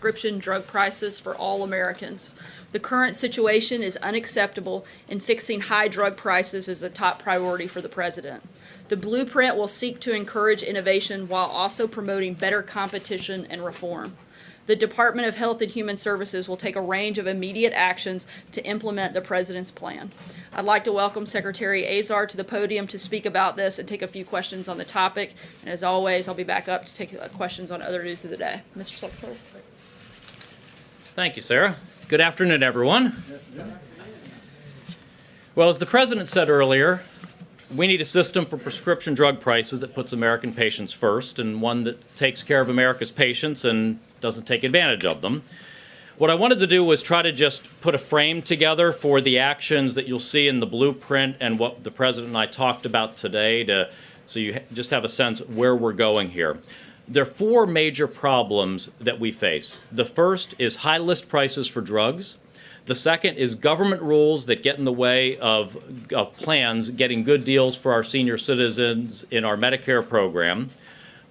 prescription drug prices for all Americans. The current situation is unacceptable, and fixing high drug prices is a top priority for the President. The blueprint will seek to encourage innovation while also promoting better competition and reform. The Department of Health and Human Services will take a range of immediate actions to implement the President's plan. I'd like to welcome Secretary Azar to the podium to speak about this and take a few questions on the topic. And as always, I'll be back up to take questions on other news of the day. Mr. Secretary. Thank you, Sarah. Good afternoon, everyone. Well, as the President said earlier, we need a system for prescription drug prices that puts American patients first, and one that takes care of America's patients and doesn't take advantage of them. What I wanted to do was try to just put a frame together for the actions that you'll see in the blueprint and what the President and I talked about today, so you just have a sense where we're going here. There are four major problems that we face. The first is high list prices for drugs. The second is government rules that get in the way of plans getting good deals for our senior citizens in our Medicare program.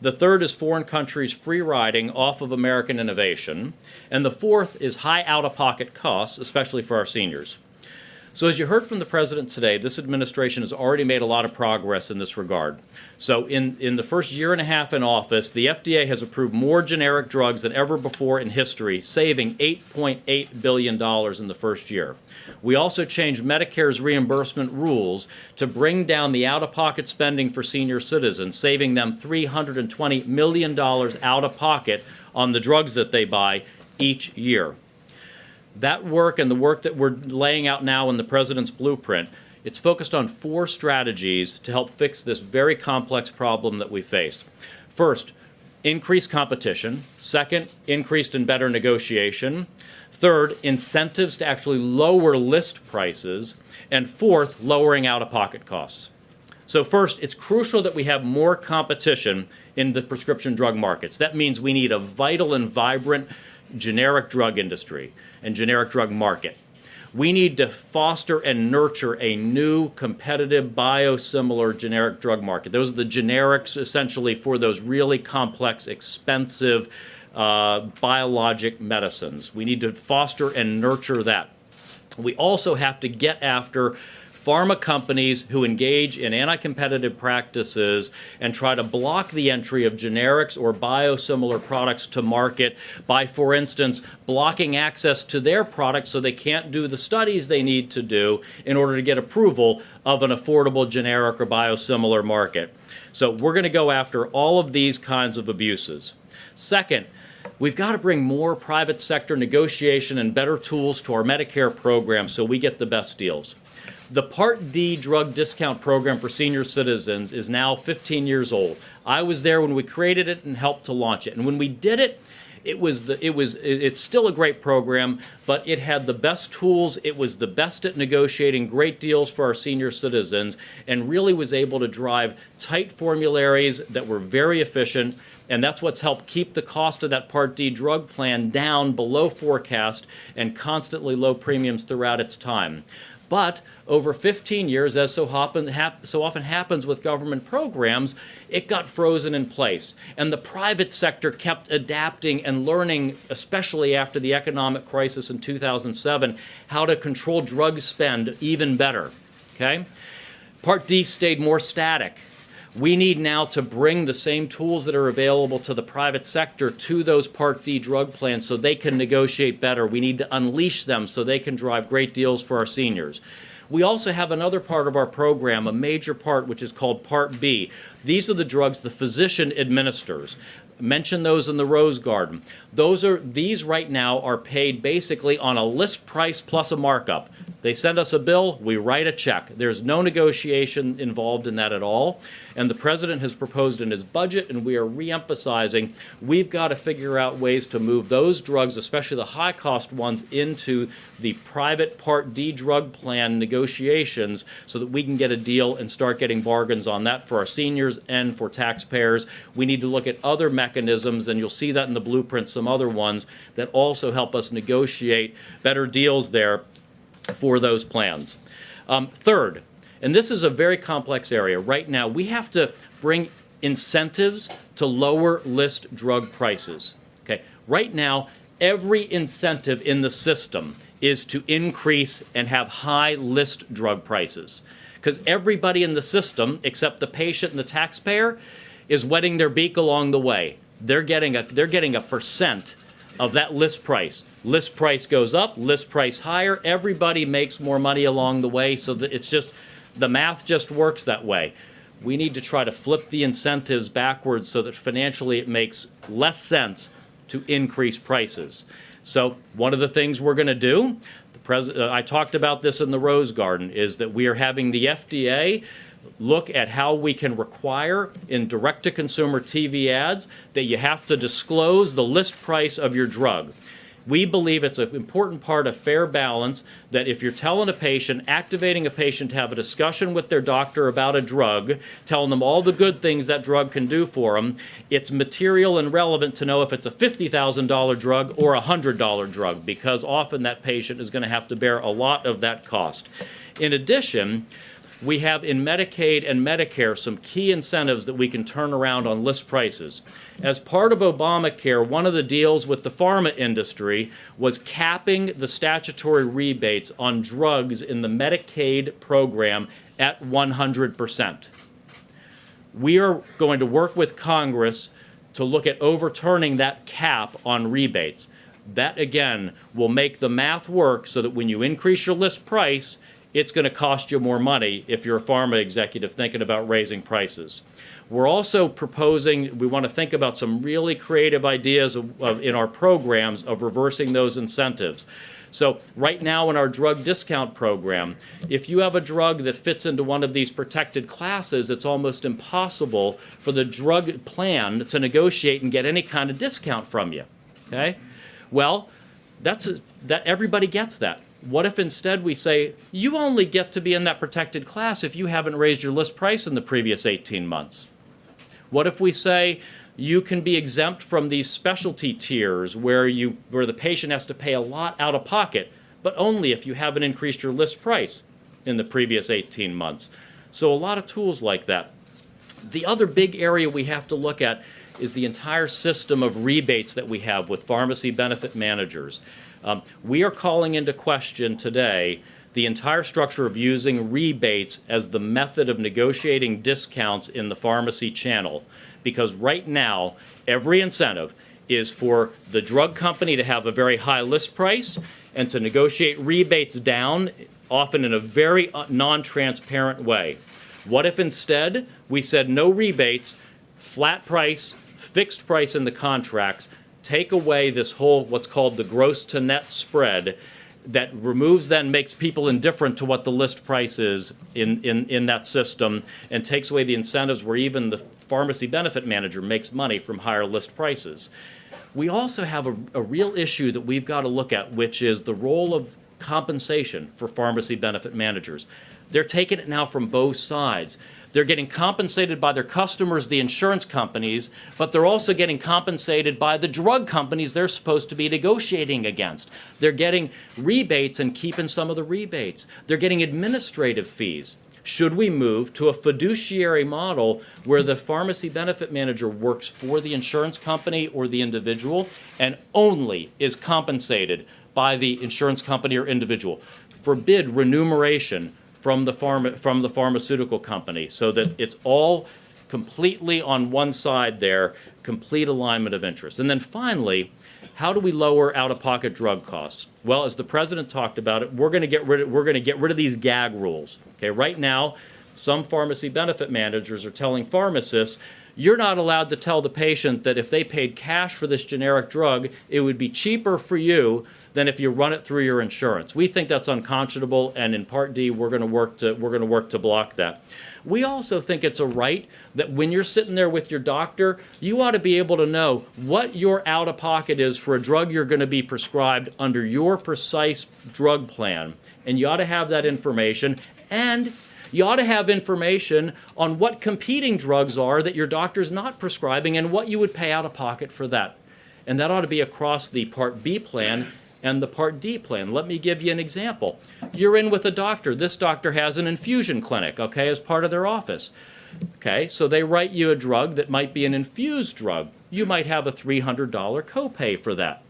The third is foreign countries free riding off of American innovation. And the fourth is high out-of-pocket costs, especially for our seniors. So as you heard from the President today, this administration has already made a lot of progress in this regard. So in the first year and a half in office, the FDA has approved more generic drugs than ever before in history, saving $8.8 billion in the first year. We also changed Medicare's reimbursement rules to bring down the out-of-pocket spending for senior citizens, saving them $320 million out of pocket on the drugs that they buy each year. That work and the work that we're laying out now in the President's blueprint, it's focused on four strategies to help fix this very complex problem that we face. First, increased competition. Second, increased and better negotiation. Third, incentives to actually lower list prices. And fourth, lowering out-of-pocket costs. So first, it's crucial that we have more competition in the prescription drug markets. That means we need a vital and vibrant generic drug industry and generic drug market. We need to foster and nurture a new competitive biosimilar generic drug market. Those are the generics essentially for those really complex, expensive biologic medicines. We need to foster and nurture that. We also have to get after pharma companies who engage in anti-competitive practices and try to block the entry of generics or biosimilar products to market by, for instance, blocking access to their products so they can't do the studies they need to do in order to get approval of an affordable generic or biosimilar market. So we're going to go after all of these kinds of abuses. Second, we've got to bring more private sector negotiation and better tools to our Medicare program so we get the best deals. The Part D drug discount program for senior citizens is now 15 years old. I was there when we created it and helped to launch it. And when we did it, it's still a great program, but it had the best tools. It was the best at negotiating great deals for our senior citizens and really was able to drive tight formularies that were very efficient. And that's what's helped keep the cost of that Part D drug plan down below forecast and constantly low premiums throughout its time. But over 15 years, as so often happens with government programs, it got frozen in place. And the private sector kept adapting and learning, especially after the economic crisis in 2007, how to control drug spend even better. Okay? Part D stayed more static. We need now to bring the same tools that are available to the private sector to those Part D drug plans so they can negotiate better. We need to unleash them so they can drive great deals for our seniors. We also have another part of our program, a major part, which is called Part B. These are the drugs the physician administers. Mention those in the Rose Garden. These right now are paid basically on a list price plus a markup. They send us a bill, we write a check. There's no negotiation involved in that at all. And the President has proposed in his budget, and we are reemphasizing, we've got to figure out ways to move those drugs, especially the high-cost ones, into the private Part D drug plan negotiations so that we can get a deal and start getting bargains on that for our seniors and for taxpayers. We need to look at other mechanisms, and you'll see that in the blueprint, some other ones that also help us negotiate better deals there for those plans. Third, and this is a very complex area. Right now, we have to bring incentives to lower list drug prices. Okay. Right now, Every incentive in the system is to increase and have high list drug prices. Because everybody in the system, except the patient and the taxpayer, is wetting their beak along the way. They're getting a percent of that list price. List price goes up, list price higher. Everybody makes more money along the way, so that it's just, the math just works that way. We need to try to flip the incentives backwards so that financially it makes less sense to increase prices. So one of the things we're going to do, I talked about this in the Rose Garden, is that we are having the FDA look at how we can require in direct-to-consumer TV ads that you have to disclose the list price of your drug. We believe it's an important part of fair balance that if you're telling a patient, activating a patient to have a discussion with their doctor about a drug, telling them all the good things that drug can do for them, it's material and relevant to know if it's a $50,000 drug or a $100 drug, because often that patient is going to have to bear a lot of that cost. In addition, we have in Medicaid and Medicare some key incentives that we can turn around on list prices. As part of Obamacare, one of the deals with the pharma industry was capping the statutory rebates on drugs in the Medicaid program at 100%. We are going to work with Congress to look at overturning that cap on rebates. That, again, will make the math work so that when you increase your list price, it's going to cost you more money if you're a pharma executive thinking about raising prices. We're also proposing, we want to think about some really creative ideas in our programs of reversing those incentives. So right now in our drug discount program, if you have a drug that fits into one of these protected classes, it's almost impossible for the drug plan to negotiate and get any kind of discount from you. Okay? Well, that everybody gets that. What if instead we say, you only get to be in that protected class if you haven't raised your list price in the previous 18 months? What if we say, you can be exempt from these specialty tiers where the patient has to pay a lot out of pocket, but only if you haven't increased your list price in the previous 18 months? So a lot of tools like that. The other big area we have to look at is the entire system of rebates that we have with pharmacy benefit managers. We are calling into question today the entire structure of using rebates as the method of negotiating discounts in the pharmacy channel, because right now every incentive is for the drug company to have a very high list price and to negotiate rebates down, often in a very non-transparent way. What if instead we said no rebates, flat price, fixed price in the contracts, take away this whole what's called the gross to net spread that removes then makes people indifferent to what the list price is in that system, and takes away the incentives where even the pharmacy benefit manager makes money from higher list prices. We also have a real issue that we've got to look at, which is the role of compensation for pharmacy benefit managers. They're taking it now from both sides. They're getting compensated by their customers, the insurance companies, but they're also getting compensated by the drug companies they're supposed to be negotiating against. They're getting rebates and keeping some of the rebates. They're getting administrative fees. Should we move to a fiduciary model where the pharmacy benefit manager works for the insurance company or the individual and only is compensated by the insurance company or individual? Forbid remuneration from the pharmaceutical company, so that it's all completely on one side there, complete alignment of interest. And then finally, how do we lower out-of-pocket drug costs? Well, as the president talked about it, we're going to get rid of these gag rules. Okay, right now, some pharmacy benefit managers are telling pharmacists, you're not allowed to tell the patient that if they paid cash for this generic drug, it would be cheaper for you than if you run it through your insurance. We think that's unconscionable, and in Part D, we're going to work to block that. We also think it's a right that when you're sitting there with your doctor, you ought to be able to know what your out-of-pocket is for a drug you're going to be prescribed under your precise drug plan, and you ought to have that information, and you ought to have information on what competing drugs are that your doctor's not prescribing and what you would pay out of pocket for that. And that ought to be across the Part B plan and the Part D plan. Let me give you an example. You're in with a doctor. This doctor has an infusion clinic, okay, as part of their office. Okay, so they write you a drug that might be an infused drug. You might have a $300 copay for that.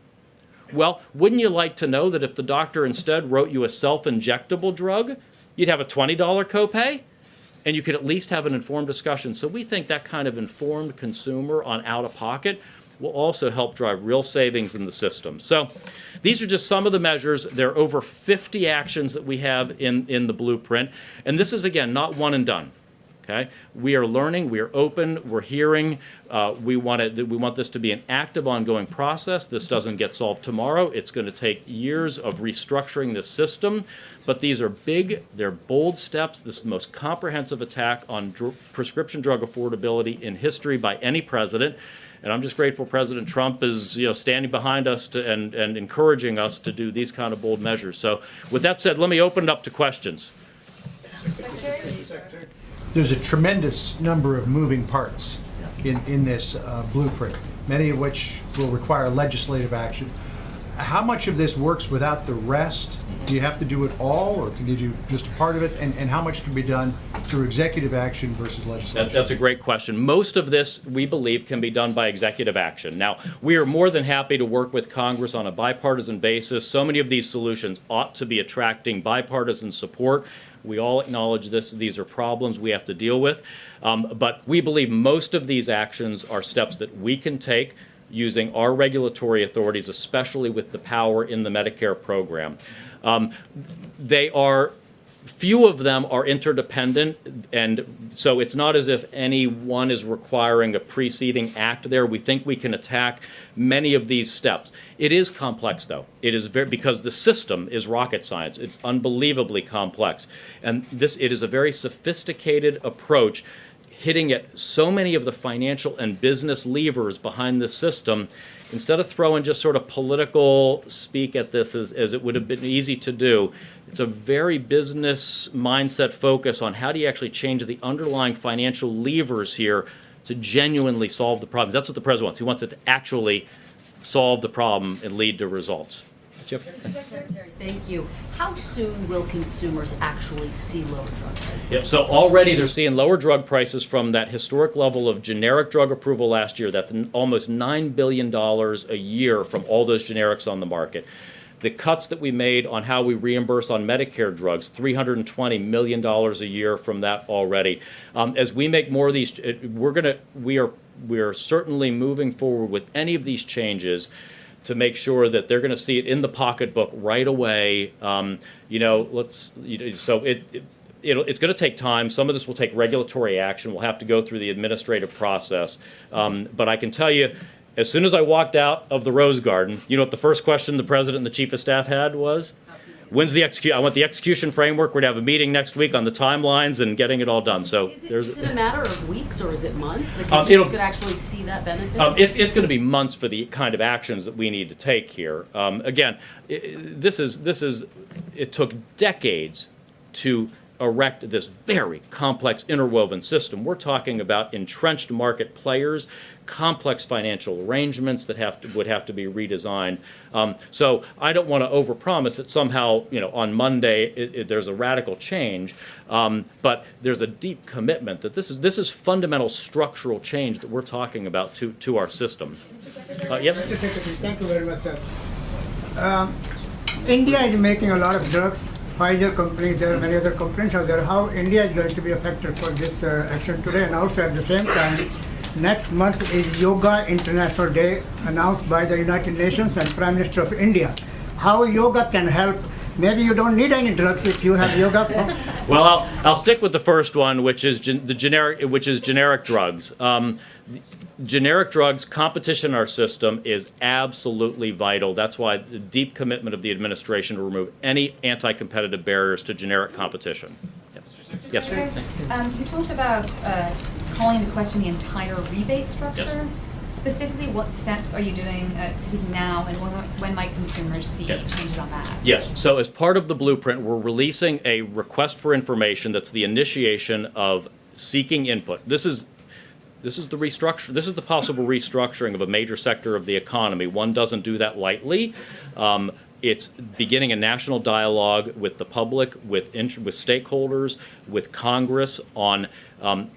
Well, wouldn't you like to know that if the doctor instead wrote you a self-injectable drug, you'd have a $20 copay? And you could at least have an informed discussion. So we think that kind of informed consumer on out-of-pocket will also help drive real savings in the system. So these are just some of the measures. There are over 50 actions that we have in the blueprint. And this is, again, not one and done. Okay? We are learning, we are open, we're hearing. We want this to be an active, ongoing process. This doesn't get solved tomorrow. It's going to take years of restructuring this system. But these are big, they're bold steps. This is the most comprehensive attack on prescription drug affordability in history by any president. And I'm just grateful President Trump is standing behind us and encouraging us to do these kind of bold measures. So with that said, let me open it up to questions. There's a tremendous number of moving parts in this blueprint, many of which will require legislative action. How much of this works without the rest? Do you have to do it all, or can you do just a part of it? And how much can be done through executive action versus legislation? That's a great question. Most of this, we believe, can be done by executive action. Now, we are more than happy to work with Congress on a bipartisan basis. So many of these solutions ought to be attracting bipartisan support. We all acknowledge this. These are problems we have to deal with. But we believe most of these actions are steps that we can take using our regulatory authorities, especially with the power in the Medicare program. Few of them are interdependent, and so it's not as if any one is requiring a preceding act there. We think we can attack many of these steps. It is complex, though. It is because the system is rocket science. It's unbelievably complex. And it is a very sophisticated approach, hitting at so many of the financial and business levers behind the system. Instead of throwing just sort of political speak at this as it would have been easy to do, it's a very business mindset focus on how do you actually change the underlying financial levers here to genuinely solve the problems. That's what the president wants. He wants it to actually solve the problem and lead to results. Chip? Secretary, thank you. How soon will consumers actually see lower drug prices? Yep. So already they're seeing lower drug prices from that historic level of generic drug approval last year. That's almost $9 billion a year from all those generics on the market. The cuts that we made on how we reimburse on Medicare drugs, $320 million a year from that already. As we make more of these, we are certainly moving forward with any of these changes to make sure that they're going to see it in the pocketbook right away. It's going to take time. Some of this will take regulatory action. We'll have to go through the administrative process. But I can tell you, as soon as I walked out of the Rose Garden, you know what the first question the president and the chief of staff had was? When's the execution? I want the execution framework. We're going to have a meeting next week on the timelines and getting it all done. So is it a matter of weeks or is it months? The consumers could actually see that benefit? It's going to be months for the kind of actions that we need to take here. It took decades to erect this very complex interwoven system. We're talking about entrenched market players, complex financial arrangements that would have to be redesigned. So I don't want to overpromise that somehow, on Monday there's a radical change, but there's a deep commitment that this is fundamental structural change that we're talking about to our system. Yes? Mr. Secretary, thank you very much, sir. India is making a lot of drugs. Pfizer companies, there are many other companies out there. How India is going to be affected for this action today? And also at the same time, next month is Yoga International Day announced by the United Nations and Prime Minister of India. How yoga can help? Maybe you don't need any drugs if you have yoga. Well, I'll stick with the first one, which is generic drugs. Generic drugs, competition in our system is absolutely vital. That's why the deep commitment of the administration to remove any anti-competitive barriers to generic competition. Yes. You talked about calling into question the entire rebate structure. Yes. Specifically, what steps are you doing now, and when might consumers see changes on that? Yes. So as part of the blueprint, we're releasing a request for information that's the initiation of seeking input. This is the restructure. This is the possible restructuring of a major sector of the economy. One doesn't do that lightly. It's beginning a national dialogue with the public, with stakeholders, with Congress on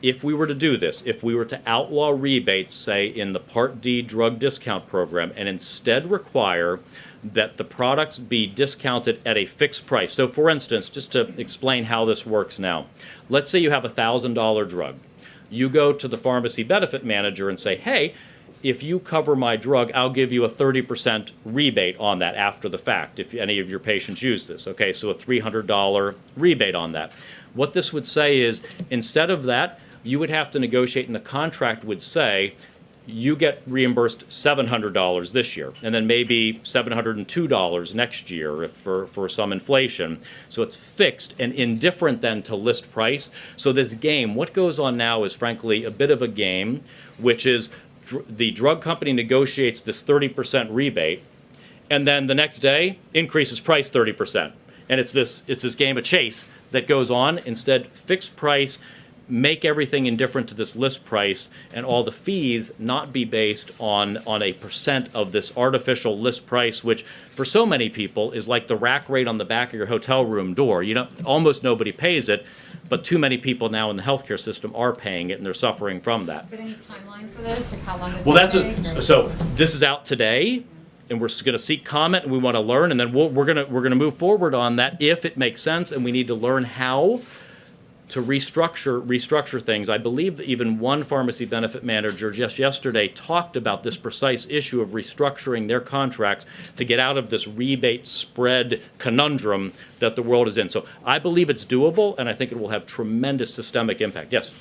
if we were to do this, if we were to outlaw rebates, say, in the Part D drug discount program, and instead require that the products be discounted at a fixed price. So, for instance, just to explain how this works now, let's say you have a $1,000 drug. You go to the pharmacy benefit manager and say, hey, if you cover my drug, I'll give you a 30% rebate on that after the fact, if any of your patients use this. Okay, so a $300 rebate on that. What this would say is, instead of that, you would have to negotiate, and the contract would say, you get reimbursed $700 this year, and then maybe $702 next year if for some inflation. So it's fixed and indifferent then to list price. So this game, what goes on now is frankly a bit of a game, which is the drug company negotiates this 30% rebate, and then the next day increases price 30%. And it's this game of chase that goes on. Instead, fixed price, make everything indifferent to this list price, and all the fees not be based on a percent of this artificial list price, which for so many people is like the rack rate on the back of your hotel room door. Almost nobody pays it, but too many people now in the healthcare system are paying it, and they're suffering from that. But any timeline for this? Like how long is Well, it that's so this is out today, and we're going to seek comment, and we want to learn, and then we're going to move forward on that if it makes sense, and we need to learn how to restructure things. I believe that even one pharmacy benefit manager just yesterday talked about this precise issue of restructuring their contracts to get out of this rebate spread conundrum that the world is in. So I believe it's doable, and I think it will have tremendous systemic impact. Yes?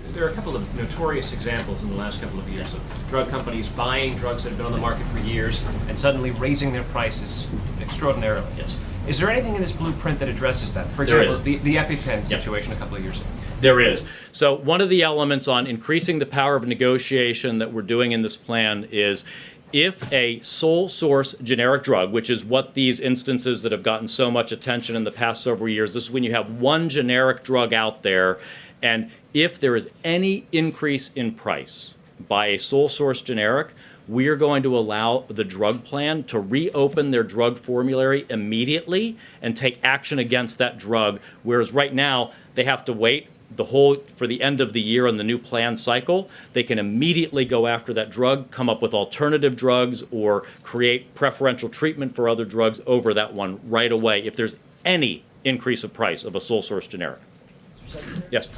There are a couple of notorious examples in the last couple of years of drug companies buying drugs that have been on the market for years and suddenly raising their prices extraordinarily. Yes. Is there anything in this blueprint that addresses that? For There example, is. the EpiPen situation a couple of years ago. There is. So one of the elements on increasing the power of negotiation that we're doing in this plan is if a sole source generic drug, which is what these instances that have gotten so much attention in the past several years, this is when you have one generic drug out there, and if there is any increase in price by a sole source generic, we are going to allow the drug plan to reopen their drug formulary immediately and take action against that drug, whereas right now they have to wait for the end of the year on the new plan cycle. They can immediately go after that drug, come up with alternative drugs, or create preferential treatment for other drugs over that one right away if there's any increase of price of a sole source generic. Yes.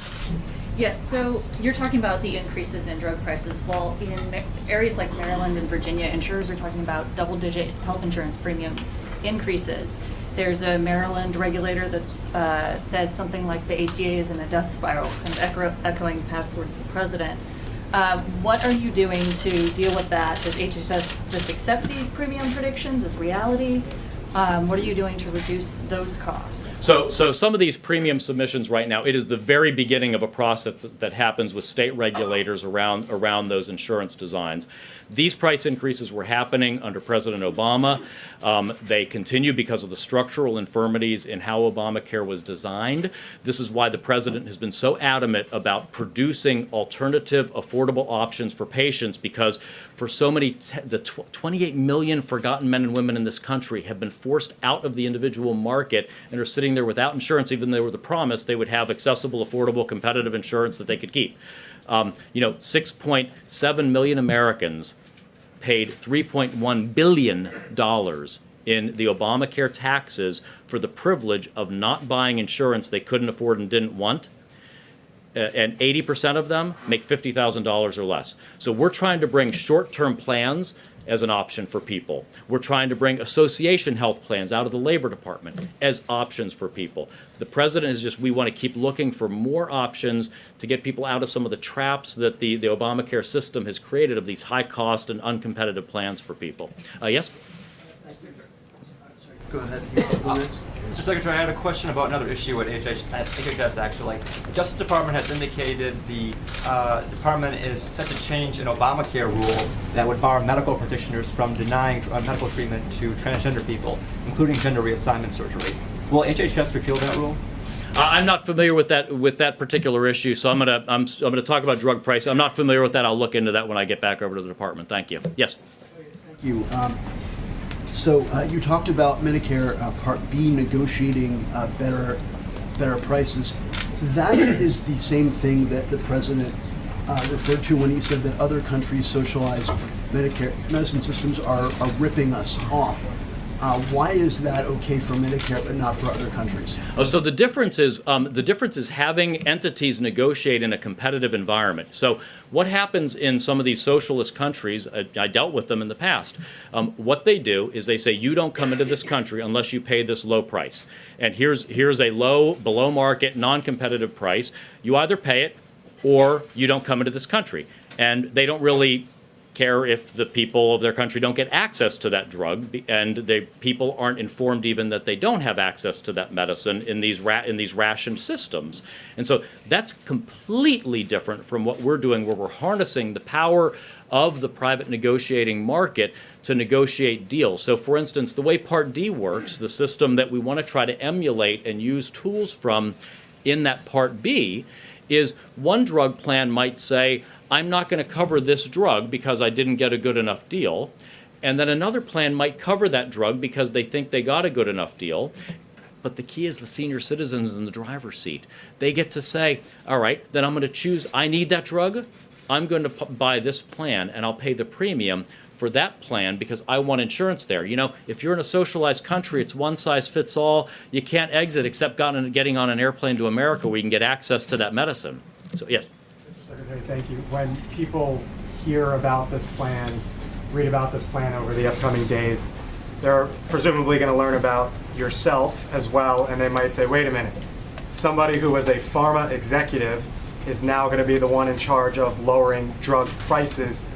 Yes, so you're talking about the increases in drug prices. Well, in areas like Maryland and Virginia, insurers are talking about double-digit health insurance premium increases. There's a Maryland regulator that's said something like the ACA is in a death spiral, kind of echoing past words of the president. What are you doing to deal with that? Does HHS just accept these premium predictions as reality? What are you doing to reduce those costs? So some of these premium submissions right now, it is the very beginning of a process that happens with state regulators around those insurance designs. These price increases were happening under President Obama. They continue because of the structural infirmities in how Obamacare was designed. This is why the president has been so adamant about producing alternative, affordable options for patients, because for so many, the 28 million forgotten men and women in this country have been forced out of the individual market and are sitting there without insurance, even though they were the promise they would have accessible, affordable, competitive insurance that they could keep. 6.7 million Americans paid $3.1 billion in the Obamacare taxes for the privilege of not buying insurance they couldn't afford and didn't want. And 80% of them make $50,000 or less. So we're trying to bring short-term plans as an option for people. We're trying to bring association health plans out of the Labor Department as options for people. The president is just, we want to keep looking for more options to get people out of some of the traps that the Obamacare system has created of these high cost and uncompetitive plans for people. Yes? Go ahead. Mr. Secretary, I had a question about another issue at HHS actually. The Justice Department has indicated the department is set to change an Obamacare rule that would bar medical practitioners from denying medical treatment to transgender people, including gender reassignment surgery. Will HHS repeal that rule? I'm not familiar with that particular issue, so I'm gonna talk about drug pricing. I'm not familiar with that. I'll look into that when I get back over to the department. Thank you. Yes. Thank you. So you talked about Medicare Part B negotiating better prices. That is the same thing that the president referred to when he said that other countries' socialized Medicare medicine systems are ripping us off. Why is that okay for Medicare but not for other countries? Oh, so the difference is having entities negotiate in a competitive environment. So what happens in some of these socialist countries? I dealt with them in the past. What they do is they say you don't come into this country unless you pay this low price, and here's a low, below market, non-competitive price. You either pay it or you don't come into this country, and they don't really care if the people of their country don't get access to that drug, and the people aren't informed even that they don't have access to that medicine in these rationed systems. And so that's completely different from what we're doing, where we're harnessing the power of the private negotiating market to negotiate deals. So for instance, the way Part D works, the system that we want to try to emulate and use tools from in that Part B, is one drug plan might say, I'm not going to cover this drug because I didn't get a good enough deal. And then another plan might cover that drug because they think they got a good enough deal. But the key is the senior citizens in the driver's seat. They get to say, all right, then I'm going to choose, I need that drug. I'm going to buy this plan and I'll pay the premium for that plan because I want insurance there. You know, if you're in a socialized country, it's one size fits all. You can't exit except getting on an airplane to America where you can get access to that medicine. So, yes. Secretary, thank you. When people hear about this plan, read about this plan over the upcoming days, they're presumably going to learn about yourself as well, and they might say, wait a minute, somebody who was a pharma executive is now going to be the one in charge of lowering drug prices.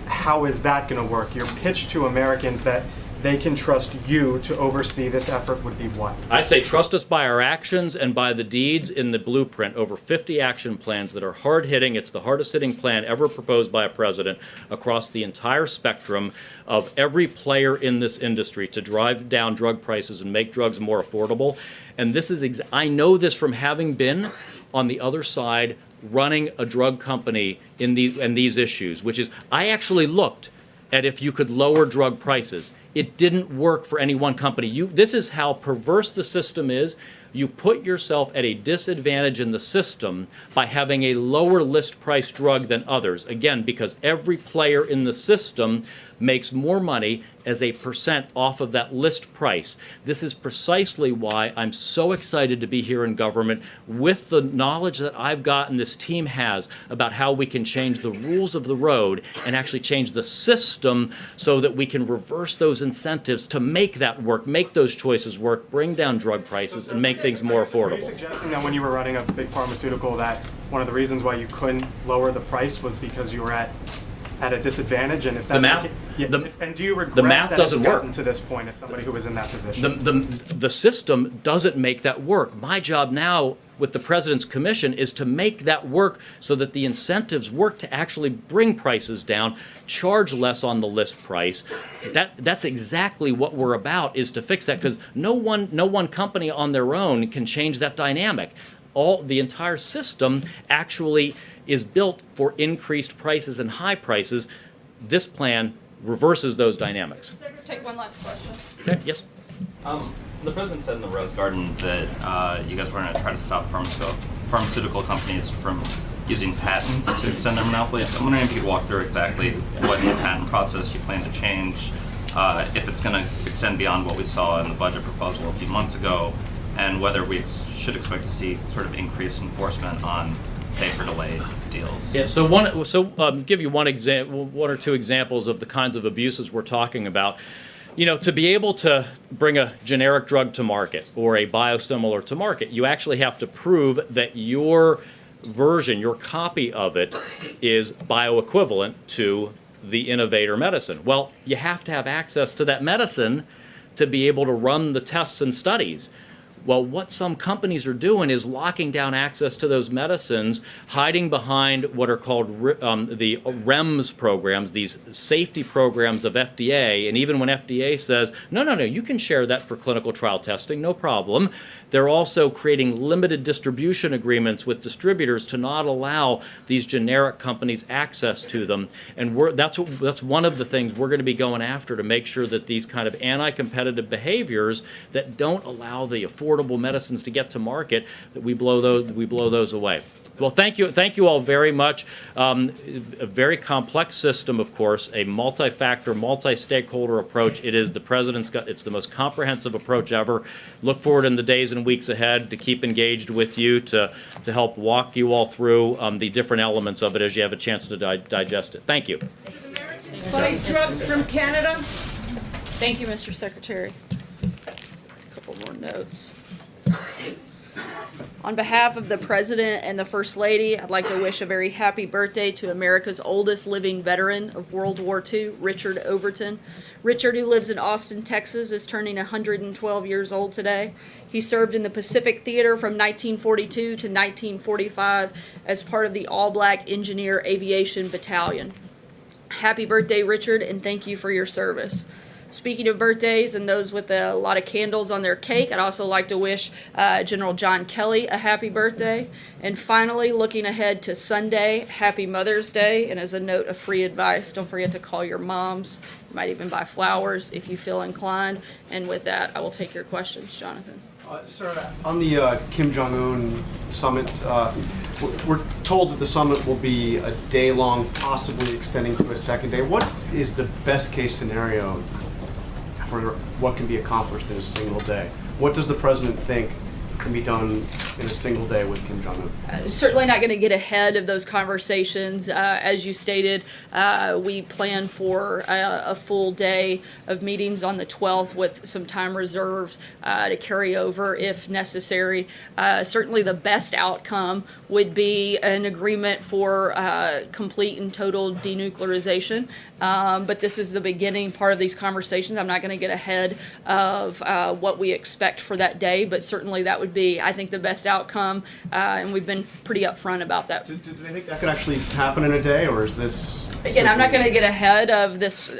How is that going to work? Your pitch to Americans that they can trust you to oversee this effort would be what? I'd say trust us by our actions and by the deeds in the blueprint. Over 50 action plans that are hard-hitting. It's the hardest-hitting plan ever proposed by a president across the entire spectrum of every player in this industry to drive down drug prices and make drugs more affordable. And this is, I know this from having been on the other side running a drug company in these issues, which is, I actually looked at if you could lower drug prices. It didn't work for any one company. This is how perverse the system is. You put yourself at a disadvantage in the system by having a lower list price drug than others. Again, because every player in the system makes more money as a percent off of that list price. This is precisely why I'm so excited to be here in government with the knowledge that I've got and this team has about how we can change the rules of the road and actually change the system so that we can reverse those incentives to make that work, make those choices work, bring down drug prices, and make things more Are you affordable. suggesting that when you were running a big pharmaceutical that one of the reasons why you couldn't lower the price was because you were at a disadvantage? And if that's The math- ca- yeah, the- and do you regret the math that doesn't it's gotten work. to this point as somebody who was in that position? The system doesn't make that work. My job now with the President's Commission is to make that work so that the incentives work to actually bring prices down, charge less on the list price. That's exactly what we're about, is to fix that, because no one company on their own can change that dynamic. The entire system actually is built for increased prices and high prices. This plan reverses those dynamics. Let's take one last question. Okay, yes? The president said in the Rose Garden that you guys were going to try to stop pharmaceutical companies from using patents to extend their monopoly. I'm wondering if you could walk through exactly what in the patent process you plan to change, if it's going to extend beyond what we saw in the budget proposal a few months ago, and whether we should expect to see sort of increased enforcement on pay-for-delay deals. Yeah, give you one or two examples of the kinds of abuses we're talking about. You know, to be able to bring a generic drug to market or a biosimilar to market, you actually have to prove that your version, your copy of it, is bioequivalent to the innovator medicine. Well, you have to have access to that medicine to be able to run the tests and studies. Well, what some companies are doing is locking down access to those medicines, hiding behind what are called the REMS programs, these safety programs of FDA. And even when FDA says, no, you can share that for clinical trial testing, no problem, they're also creating limited distribution agreements with distributors to not allow these generic companies access to them. And that's one of the things we're going to be going after, to make sure that these kind of anti-competitive behaviors that don't allow the affordable medicines to get to market, that we blow those away. Well, thank you all very much. A very complex system, of course, a multi-factor, multi-stakeholder approach. It's the most comprehensive approach ever. Look forward in the days and weeks ahead to keep engaged with you, to help walk you all through the different elements of it as you have a chance to digest it. Thank you. Buy drugs from Canada? Thank you, Mr. Secretary. A couple more notes. On behalf of the President and the First Lady, I'd like to wish a very happy birthday to America's oldest living veteran of World War II, Richard Overton. Richard, who lives in Austin, Texas, is turning 112 years old today. He served in the Pacific Theater from 1942 to 1945 as part of the All-Black Engineer Aviation Battalion. Happy birthday, Richard, and thank you for your service. Speaking of birthdays and those with a lot of candles on their cake, I'd also like to wish General John Kelly a happy birthday. And finally, looking ahead to Sunday, happy Mother's Day. And as a note of free advice, don't forget to call your moms. You might even buy flowers if you feel inclined. And with that, I will take your questions. Jonathan. Sir, on the Kim Jong-un summit, we're told that the summit will be a day-long, possibly extending to a second day. What is the best-case scenario for what can be accomplished in a single day? What does the president think can be done in a single day with Kim Jong-un? Certainly not going to get ahead of those conversations. As you stated, we plan for a full day of meetings on the 12th with some time reserved to carry over if necessary. Certainly the best outcome would be an agreement for complete and total denuclearization. But this is the beginning part of these conversations. I'm not going to get ahead of what we expect for that day, but certainly that would be, I think, the best outcome, and we've been pretty upfront about that. Do they think that could actually happen in a day, or is this... Again, I'm not going to get ahead of this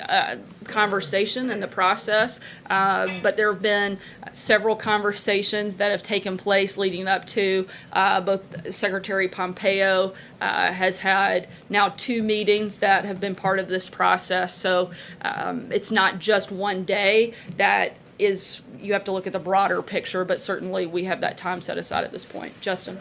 conversation and the process, but there have been several conversations that have taken place leading up to both Secretary Pompeo has had now 2 meetings that have been part of this process. So it's not just one day that is, you have to look at the broader picture, but certainly we have that time set aside at this point. Justin.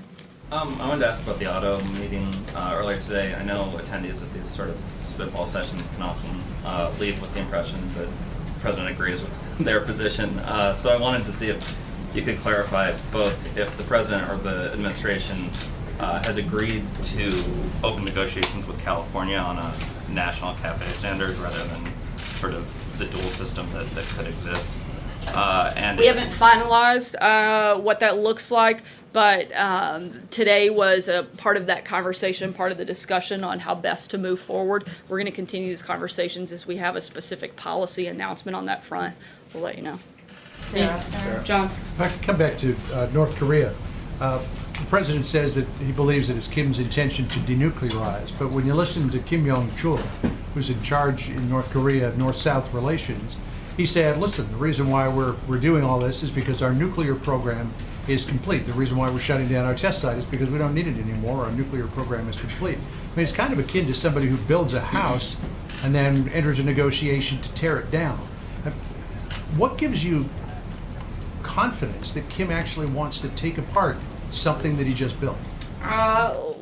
I wanted to ask about the auto meeting earlier today. I know attendees of these sort of spitball sessions can often leave with the impression that the president agrees with their position. So I wanted to see if you could clarify both if the president or the administration has agreed to open negotiations with California on a national CAFE standard rather than sort of the dual system that could exist. And we haven't finalized what that looks like, but today was a part of that conversation, part of the discussion on how best to move forward. We're going to continue these conversations as we have a specific policy announcement on that front. We'll let you know. Sarah. John. If I could come back to North Korea. The president says that he believes that it's Kim's intention to denuclearize, but when you listen to Kim Yong-chul, who's in charge in North Korea of North-South relations, he said, listen, the reason why we're doing all this is because our nuclear program is complete. The reason why we're shutting down our test site is because we don't need it anymore. Our nuclear program is complete. I mean, it's kind of akin to somebody who builds a house and then enters a negotiation to tear it down. What gives you confidence that Kim actually wants to take apart something that he just built?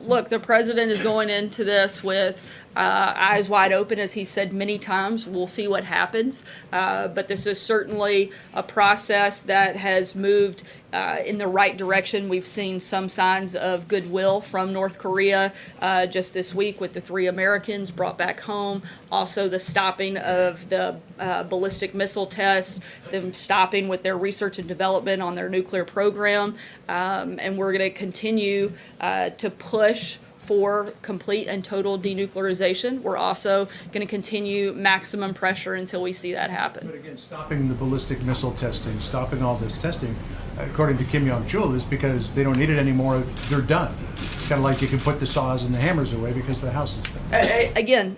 Look, the president is going into this with eyes wide open, as he said many times. We'll see what happens. But this is certainly a process that has moved in the right direction. We've seen some signs of goodwill from North Korea just this week with the 3 Americans brought back home. Also the stopping of the ballistic missile test, them stopping with their research and development on their nuclear program. And we're going to continue to push for complete and total denuclearization. We're also going to continue maximum pressure until we see that happen. But again, stopping the ballistic missile testing, stopping all this testing, according to Kim Jong-chul, is because they don't need it anymore, they're done. It's kind of like you can put the saws and the hammers away because the house is done. Again,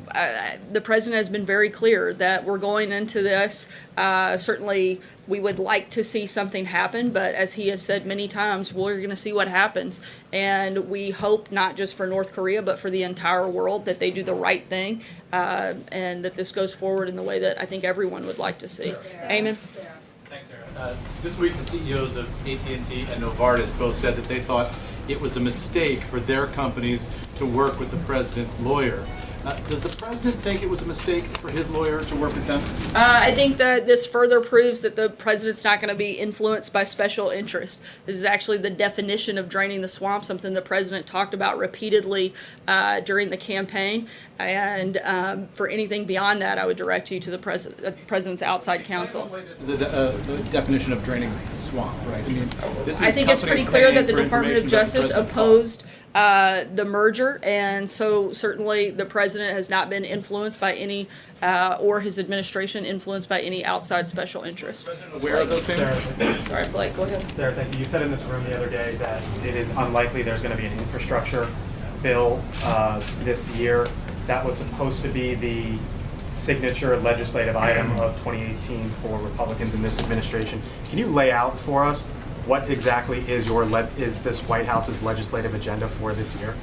the president has been very clear that we're going into this. Certainly, we would like to see something happen, but as he has said many times, we're going to see what happens. And we hope not just for North Korea, but for the entire world, that they do the right thing and that this goes forward in the way that I think everyone would like to see. Eamon? Thanks, Sarah. This week, the CEOs of AT&T and Novartis both said that they thought it was a mistake for their companies to work with the president's lawyer. Does the president think it was a mistake for his lawyer to work with them? I think that this further proves that the president's not going to be influenced by special interest. This is actually the definition of draining the swamp, something the president talked about repeatedly during the campaign. And for anything beyond that, I would direct you to the president's outside counsel. This is the definition of draining the swamp, right? I mean, this is I think it's pretty companies clear paying that the for Department of information about the Justice president's opposed the merger, and so certainly the president has not been influenced by any, or his administration influenced by any outside special interest. Aware of those things? Sorry, Blake, go ahead. Sarah, thank you. You said in this room the other day that it is unlikely there's going to be an infrastructure bill this year. That was supposed to be the signature legislative item of 2018 for Republicans in this administration. Can you lay out for us what exactly is this White House's legislative agenda for this year?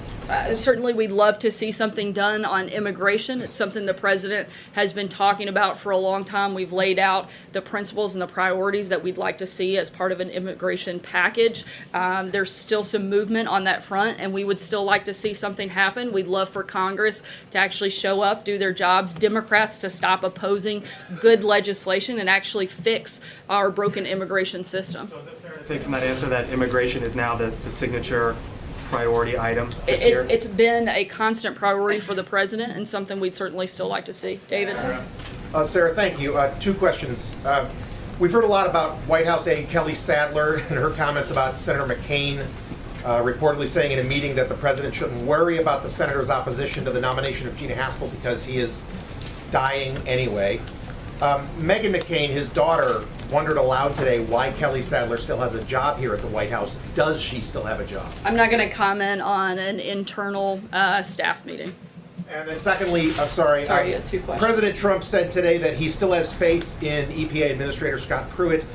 Certainly, we'd love to see something done on immigration. It's something the president has been talking about for a long time. We've laid out the principles and the priorities that we'd like to see as part of an immigration package. There's still some movement on that front, and we would still like to see something happen. We'd love for Congress to actually show up, do their jobs, Democrats to stop opposing good legislation and actually fix our broken immigration system. So is it fair to take from that answer that immigration is now the signature priority item this year? It's been a constant priority for the president and something we'd certainly still like to see. David? Sarah, thank you. Two questions. We've heard a lot about White House aide Kelly Sadler and her comments about Senator McCain reportedly saying in a meeting that the president shouldn't worry about the senator's opposition to the nomination of Gina Haspel because he is dying anyway. Meghan McCain, his daughter, wondered aloud today why Kelly Sadler still has a job here at the White House. Does she still have a job? I'm not going to comment on an internal staff meeting. And then secondly, I'm sorry, you had two questions. President Trump said today that he still has faith in EPA Administrator Scott Pruitt.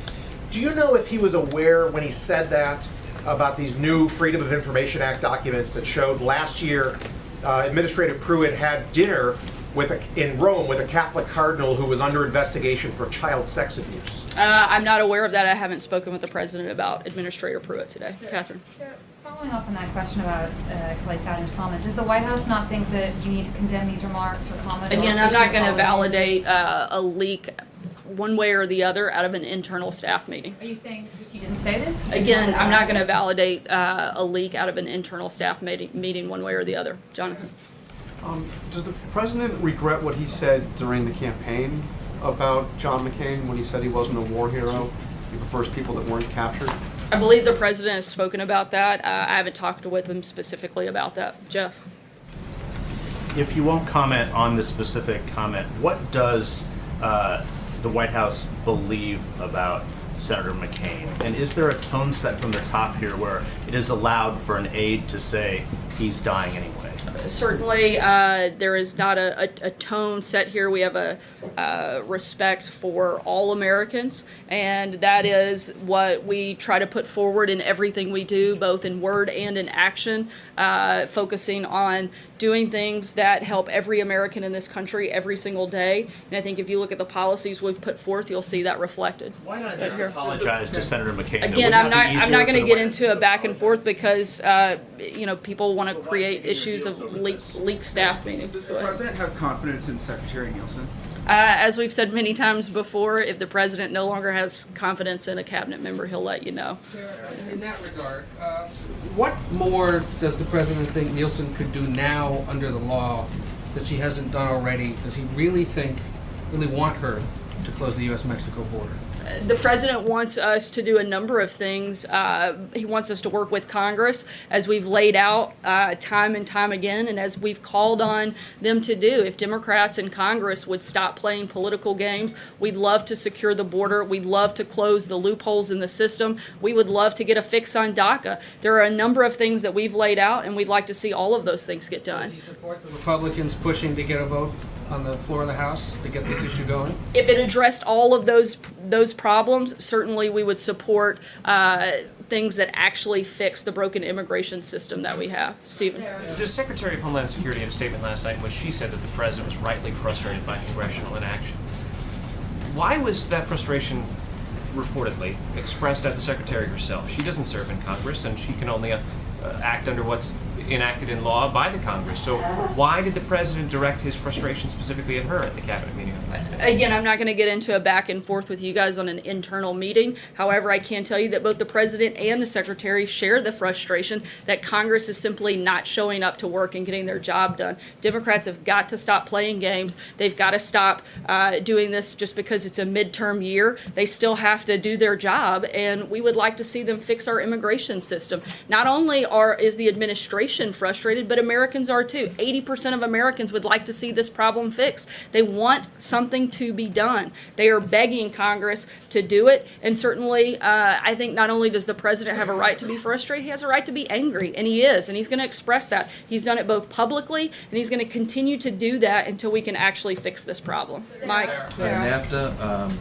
Do you know if he was aware when he said that about these new Freedom of Information Act documents that showed last year Administrator Pruitt had dinner in Rome with a Catholic cardinal who was under investigation for child sex abuse? I'm not aware of that. I haven't spoken with the president about Administrator Pruitt today. Catherine? Following up on that question about Kelly Sadler's comment, does the White House not think that you need to condemn these remarks or comment? Again, I'm not going to validate a leak one way or the other out of an internal staff meeting. Are you saying that you didn't say this? Again, I'm not going to validate a leak out of an internal staff meeting one way or the other. Jonathan? Does the president regret what he said during the campaign about John McCain when he said he wasn't a war hero? He prefers people that weren't captured? I believe the president has spoken about that. I haven't talked with him specifically about that. Jeff? If you won't comment on the specific comment, what does the White House believe about Senator McCain? And is there a tone set from the top here where it is allowed for an aide to say he's dying anyway? Certainly, there is not a tone set here. We have a respect for all Americans, and that is what we try to put forward in everything we do, both in word and in action, focusing on doing things that help every American in this country every single day. And I think if you look at the policies we've put forth, you'll see that reflected. Why not just apologize to Senator McCain? Again, I'm not going to get into a back and forth because people want to create issues of leak staff meetings. Does the president have confidence in Secretary Nielsen? As we've said many times before, if the president no longer has confidence in a cabinet member, he'll let you know. In that regard, what more does the president think Nielsen could do now under the law that she hasn't done already? Does he really want her to close the U.S.-Mexico border? The president wants us to do a number of things. He wants us to work with Congress, as we've laid out time and time again, and as we've called on them to do. If Democrats in Congress would stop playing political games, we'd love to secure the border. We'd love to close the loopholes in the system. We would love to get a fix on DACA. There are a number of things that we've laid out, and we'd like to see all of those things get done. Does he support the Republicans pushing to get a vote on the floor of the House to get this issue going? If it addressed all of those problems, certainly we would support things that actually fix the broken immigration system that we have. Stephen? The Secretary of Homeland Security had a statement last night in which she said that the president was rightly frustrated by congressional inaction. Why was that frustration reportedly expressed at the Secretary herself? She doesn't serve in Congress, and she can only act under what's enacted in law by the Congress. So why did the president direct his frustration specifically at her at the cabinet meeting? Again, I'm not going to get into a back and forth with you guys on an internal meeting. However, I can tell you that both the president and the secretary share the frustration that Congress is simply not showing up to work and getting their job done. Democrats have got to stop playing games. They've got to stop doing this just because it's a midterm year. They still have to do their job, and we would like to see them fix our immigration system. Not only is the administration frustrated, but Americans are too. 80% of Americans would like to see this problem fixed. They want something to be done. They are begging Congress to do it, and certainly I think not only does the president have a right to be frustrated, he has a right to be angry, and he is, and he's going to express that. He's done it both publicly, and he's going to continue to do that until we can actually fix this problem. Mike? NAFTA,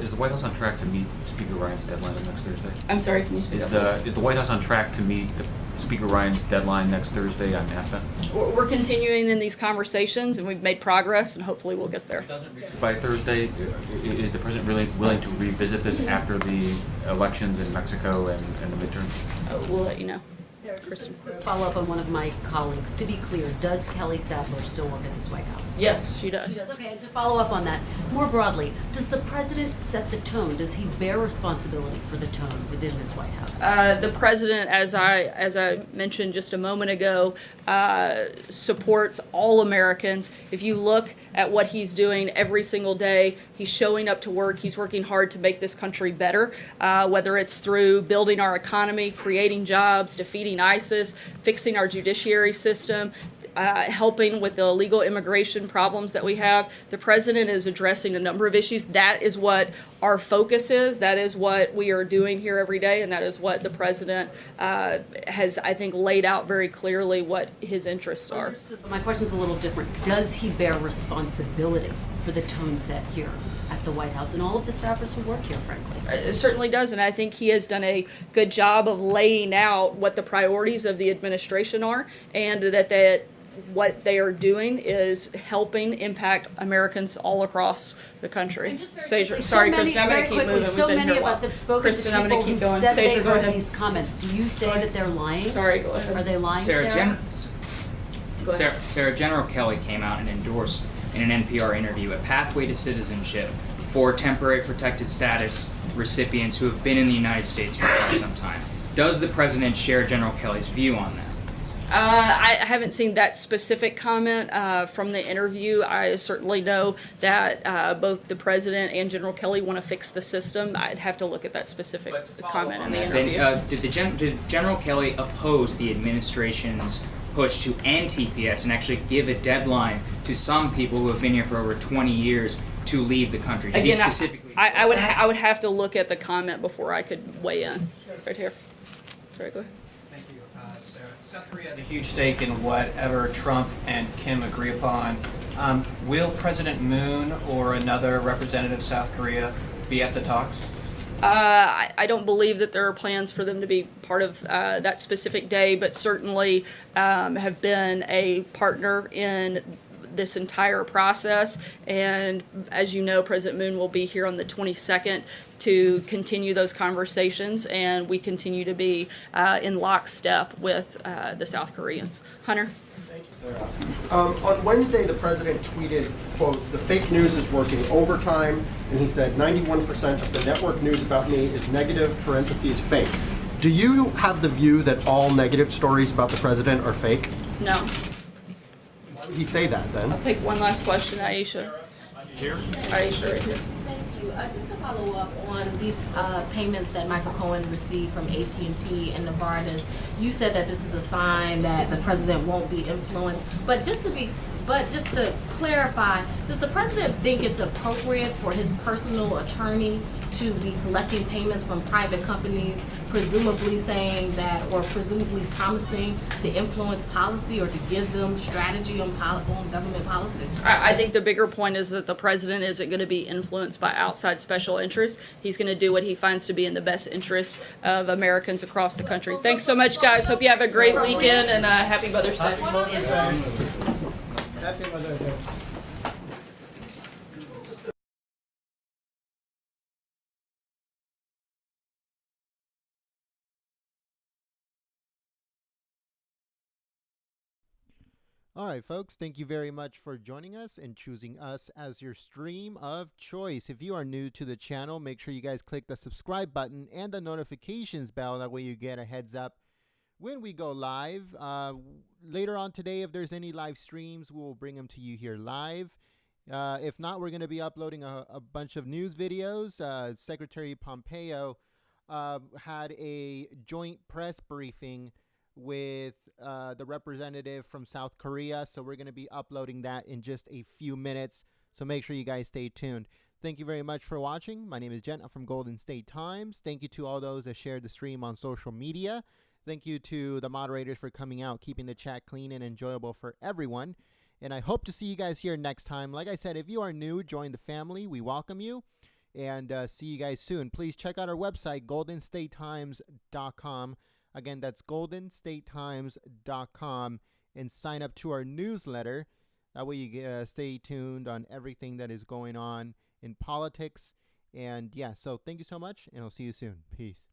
is the White House on track to meet Speaker Ryan's deadline next Thursday? I'm sorry, can you speak up? Is the White House on track to meet Speaker Ryan's deadline next Thursday on NAFTA? We're continuing in these conversations, and we've made progress, and hopefully we'll get there. By Thursday, is the president really willing to revisit this after the elections in Mexico and the midterms? We'll let you know. Kristen. Follow up on one of my colleagues. To be clear, does Kelly Sadler still work at this White House? Yes, she does. She does. Okay, and to follow up on that, more broadly, does the president set the tone? Does he bear responsibility for the tone within this White House? The president, as I mentioned just a moment ago, supports all Americans. If you look at what he's doing every single day, he's showing up to work. He's working hard to make this country better, whether it's through building our economy, creating jobs, defeating ISIS, fixing our judiciary system, helping with the illegal immigration problems that we have. The president is addressing a number of issues. That is what our focus is. That is what we are doing here every day, and that is what the president has, I think, laid out very clearly what his interests are. My question is a little different. Does he bear responsibility for the tone set here at the White House and all of the staffers who work here, frankly? It certainly does, and I think he has done a good job of laying out what the priorities of the administration are, and that what they are doing is helping impact Americans all across the country. Sorry, Kristen, I'm going to keep moving. So many of us have spoken Kristen, to I'm people gonna keep who going. said they Sandra, go heard ahead. these comments. Do you say that they're lying? Sorry, go ahead. Are they lying, Sarah? Sarah, General Kelly came out and endorsed in an NPR interview a pathway to citizenship for temporary protected status recipients who have been in the United States for quite some time. Does the president share General Kelly's view on that? I haven't seen that specific comment from the interview. I certainly know that both the president and General Kelly want to fix the system. I'd have to look at that specific comment in the interview. Did General Kelly oppose the administration's push to end TPS and actually give a deadline to some people who have been here for over 20 years to leave the country? Did he Again, specifically I would have to look at the comment before I could weigh in. Right here. Sorry, go ahead. South Korea has a huge stake in whatever Trump and Kim agree upon. Will President Moon or another representative of South Korea be at the talks? I don't believe that there are plans for them to be part of that specific day, but certainly have been a partner in this entire process. And as you know, President Moon will be here on the 22nd to continue those conversations, and we continue to be in lockstep with the South Koreans. Hunter? On Wednesday, the president tweeted, quote, "The fake news is working overtime," and he said 91% of the network news about me is negative, parentheses, fake. Do you have the view that all negative stories about the president are fake? No. Why would he say that then? I'll take one last question, Aisha. Here? Aisha, right here. Thank you. Just to follow up on these payments that Michael Cohen received from AT&T and Novartis, you said that this is a sign that the president won't be influenced. But just to clarify, does the president think it's appropriate for his personal attorney to be collecting payments from private companies, presumably saying that, or presumably promising to influence policy or to give them strategy on government policy? I think the bigger point is that the president isn't going to be influenced by outside special interests. He's going to do what he finds to be in the best interest of Americans across the country. Thanks so much, guys. Hope you have a great weekend, and happy Mother's Day. Happy Mother's Day. All right, folks, thank you very much for joining us and choosing us as your stream of choice. If you are new to the channel, make sure you guys click the subscribe button and the notifications bell. That way you get a heads up when we go live. Later on today, if there's any live streams, we will bring them to you here live. If not, we're going to be uploading a bunch of news videos. Secretary Pompeo had a joint press briefing with the representative from South Korea. So we're going to be uploading that in just a few minutes. So make sure you guys stay tuned. Thank you very much for watching. My name is Jen. I'm from Golden State Times. Thank you to all those that shared the stream on social media. Thank you to the moderators for coming out, keeping the chat clean and enjoyable for everyone. And I hope to see you guys here next time. Like I said, if you are new, join the family. We welcome you. And see you guys soon. Please check out our website, goldenstatetimes.com. Again, that's goldenstatetimes.com, and sign up to our newsletter. That way you stay tuned on everything that is going on in politics. And yeah, so thank you so much, and I'll see you soon. Peace.